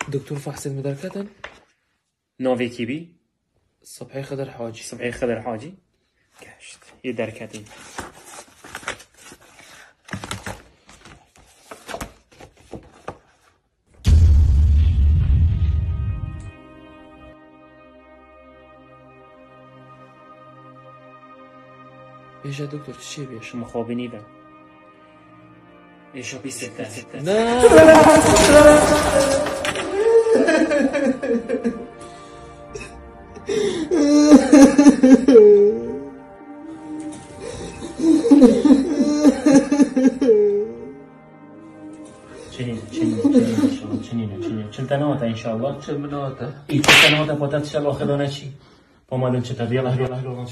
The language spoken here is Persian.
دكتور فحص المدركة. نوفي كيبي صبحي خضر حاجي. صبحي خضر حاجي كاشت يدركتين. ايش يا دكتور تشي بيش؟ مخابني ذا ايش ابي ستة لا چند نوتا ان شاء الله. چه مناته؟ این چند نوتا پاتت شب آخر دانه چی؟ با مادن چطور؟ یلا